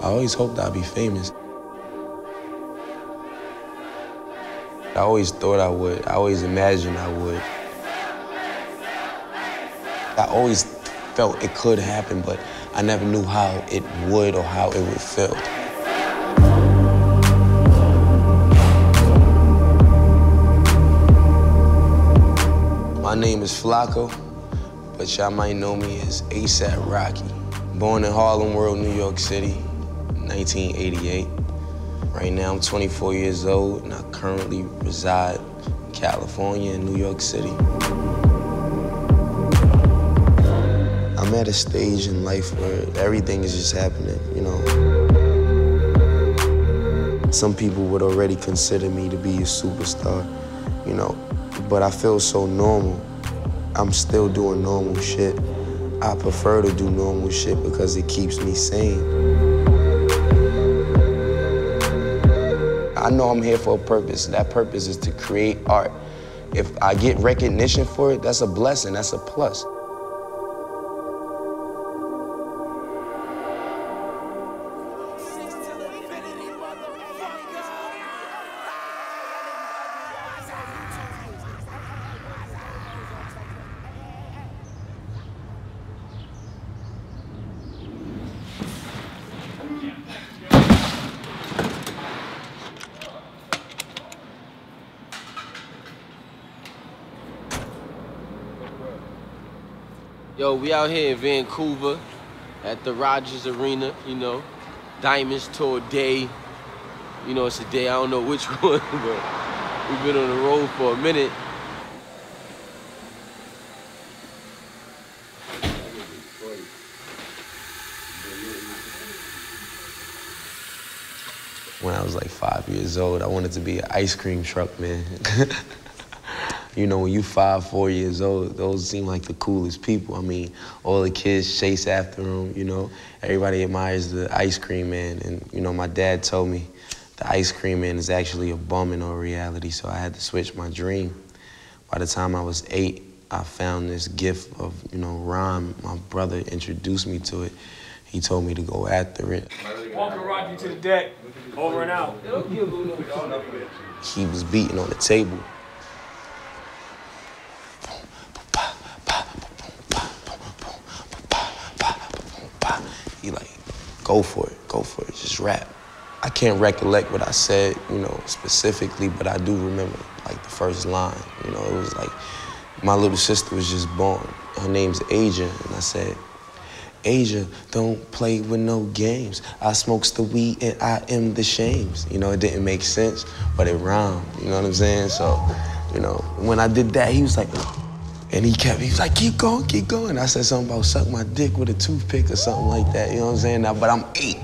I always hoped I'd be famous. I always thought I would. I always imagined I would. I always felt it could happen, but I never knew how it would or how it would feel. My name is Flacco, but y'all might know me as ASAP Rocky. Born in Harlem World, New York City, 1988. Right now I'm 24 years old and I currently reside in California and New York City. I'm at a stage in life where everything is just happening, you know. Some people would already consider me to be a superstar, you know, but I feel so normal. I'm still doing normal shit. I prefer to do normal shit because it keeps me sane. I know I'm here for a purpose. That purpose is to create art. If I get recognition for it, that's a blessing, that's a plus. Yo, we out here in Vancouver at the Rogers Arena, you know, Diamonds Tour Day. You know, it's a day, I don't know which one, but we've been on the road for a minute. When I was like 5 years old, I wanted to be an ice cream truck man. You know, when you 4 years old, those seem like the coolest people. I mean, all the kids chase after them, you know. Everybody admires the ice cream man. And, you know, my dad told me the ice cream man is actually a bum in all reality, so I had to switch my dream. By the time I was 8, I found this gift of, you know, rhyme. My brother introduced me to it. He told me to go after it. Walker Rocky to the deck, over and out. He was beating on the table. He like, go for it, just rap. I can't recollect what I said, you know, specifically, but I do remember like the first line, you know, it was like, my little sister was just born. Her name's Asia, and I said, Asia, don't play with no games. I smokes the weed and I am the shames. You know, it didn't make sense, but it rhymed, you know what I'm saying? So, you know, when I did that, he was like, and he was like, keep going, keep going. I said something about suck my dick with a toothpick or something like that, you know what I'm saying? Now, but I'm 8,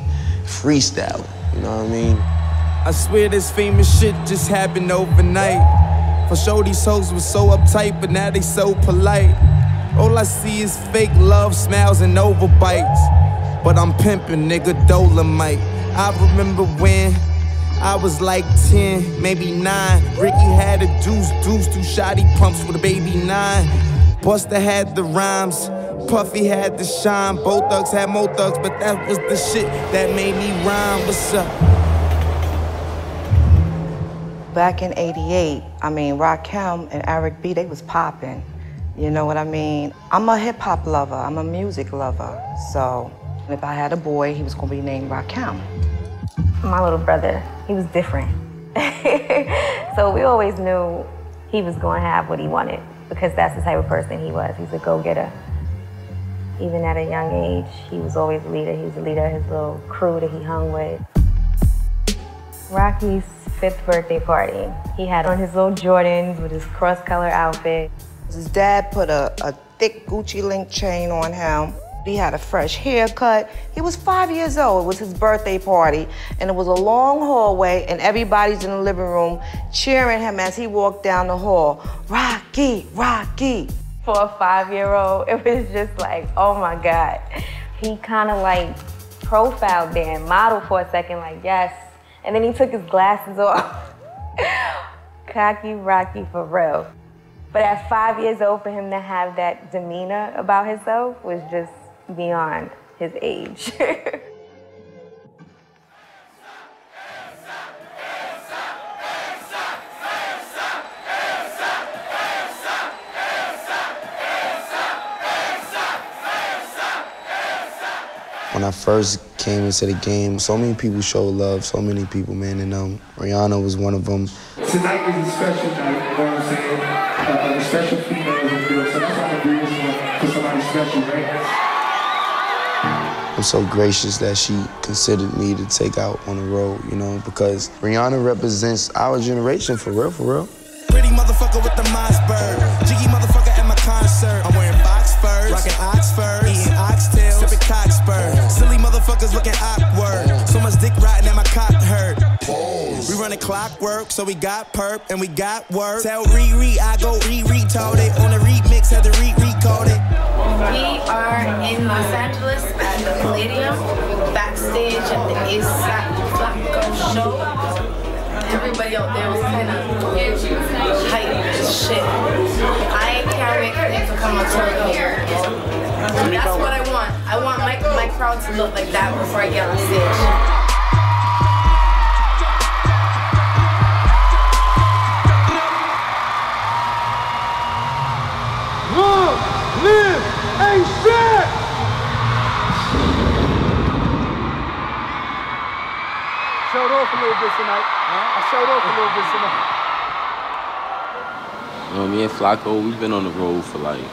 freestyling, you know what I mean? I swear this famous shit just happened overnight. For sure these hoes was so uptight, but now they so polite. All I see is fake love, smiles, and overbites. But I'm pimping, nigga, Dolomite. I remember when I was like 10, maybe 9. Ricky had a deuce, 2 shotty pumps with a baby 9. Busta had the rhymes, Puffy had the shine. Both thugs had more thugs, but that was the shit that made me rhyme. What's up? Back in '88, I mean, Rakim and Eric B, they was popping. You know what I mean? I'm a hip-hop lover, I'm a music lover. So if I had a boy, he was gonna be named Rakim. My little brother, he was different. So we always knew he was going to have what he wanted because that's the type of person he was. He's a go-getter. Even at a young age, he was always a leader. He was the leader of his little crew that he hung with. Rocky's 5th birthday party, he had on his little Jordans with his cross-color outfit. His dad put a thick Gucci link chain on him. He had a fresh haircut. He was 5 years old. It was his birthday party, and it was a long hallway, and everybody's in the living room cheering him as he walked down the hall. Rocky, Rocky. For a 5-year-old, it was just like, oh my God. He kind of like profiled there and modeled for a second, like, yes. And then he took his glasses off. Cocky Rocky for real. But at 5 years old, for him to have that demeanor about himself was just beyond his age. When I first came into the game, so many people showed love, so many people, man, and Rihanna was one of them. Tonight is a special night, you know what I'm saying? A special female is a girl, so that's why I'm gonna do this one for somebody special, right? I'm so gracious that she considered me to take out on the road, you know, because Rihanna represents our generation, for real, for real. Pretty motherfucker with the Mossberg, jiggy motherfucker at my concert. I'm wearing box furs, rocking Oxford, eating oxtails, sipping cockspur. Silly motherfuckers looking awkward, so much dick riding at my cock hurt. We running clockwork, so we got perp and we got work. Tell Riri I go re-retard it, on the remix had to re-record it. We are in Los Angeles at the Palladium, backstage at the East Side Flacco show. Everybody out there was kind of hyped as shit. I can't wait for them to come on tour here. That's what I want. I want my crowd to look like that before I get on stage. Live, ain't shit! Showed off a little bit tonight. I showed off a little bit tonight. You know, me and Flacco, we've been on the road for like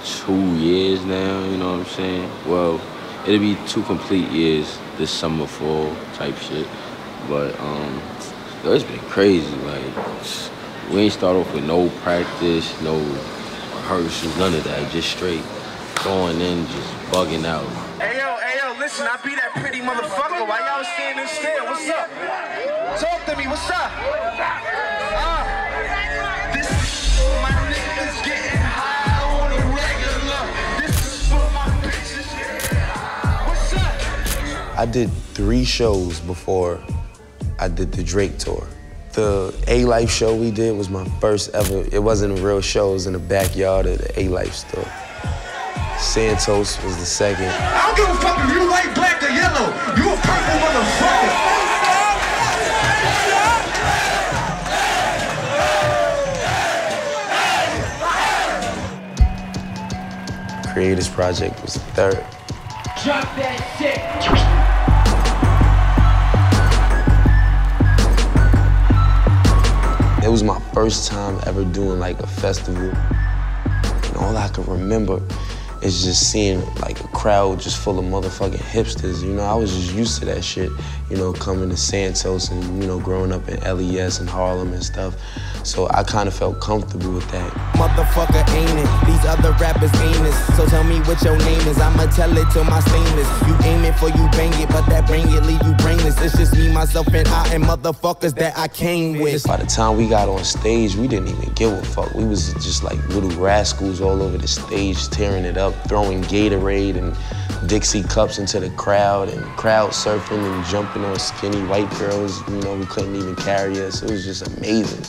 2 years now, you know what I'm saying? Well, it'll be 2 complete years this summer, fall type shit. But, yo, it's been crazy. Like, we ain't start off with no practice, no rehearsals, none of that. Just straight going in, just bugging out. Hey yo, listen, I be that pretty motherfucker. Why y'all standing still? What's up? Talk to me, what's up? This is for my niggas getting high on the regular. This is for my bitches. What's up? I did 3 shows before I did the Drake tour. The A-Life show we did was my first ever. It wasn't a real show, it was in the backyard of the A-Life store. Santos was the second. I don't give a fuck if you white, black, or yellow. You a purple motherfucker. Creators Project was the third. Drop that shit. It was my first time ever doing like a festival. And all I can remember is just seeing like a crowd just full of motherfucking hipsters. You know, I was just used to that shit, you know, coming to Santos and, you know, growing up in LES and Harlem and stuff. So I kind of felt comfortable with that. Motherfucker ain't it, these other rappers ain't it. So tell me what your name is, I'ma tell it till my stainless. You aim it for you bang it, but that bring it leave you brainless. It's just me, myself, and I, and motherfuckers that I came with. By the time we got on stage, we didn't even give a fuck. We was just like little rascals all over the stage, tearing it up, throwing Gatorade and Dixie cups into the crowd and crowd surfing and jumping on skinny white girls, you know, who couldn't even carry us. It was just amazing.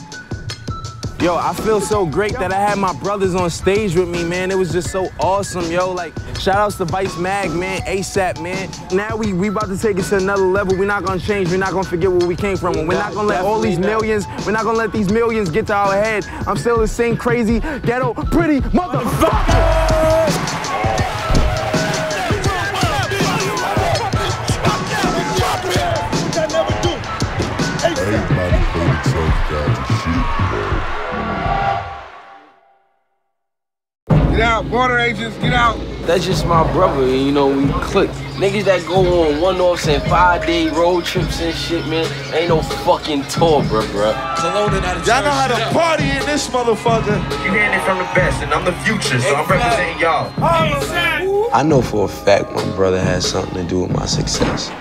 Yo, I feel so great that I had my brothers on stage with me, man. It was just so awesome, yo. Like, shout outs to Vice Mag, man, ASAP, man. Now we about to take it to another level. We're not gonna change, we're not gonna forget where we came from. We're not gonna let all these millions, we're not gonna let these millions get to our head. I'm still the same crazy, ghetto, pretty motherfucker! Get out, border agents, get out. That's just my brother, and you know, we click. Niggas that go on one-offs and 5-day road trips and shit, man, ain't no fucking tour, bro. Y'all know how to party in this motherfucker. You hearing it from the best, and I'm the future, so I'm representing y'all. I know for a fact my brother had something to do with my success.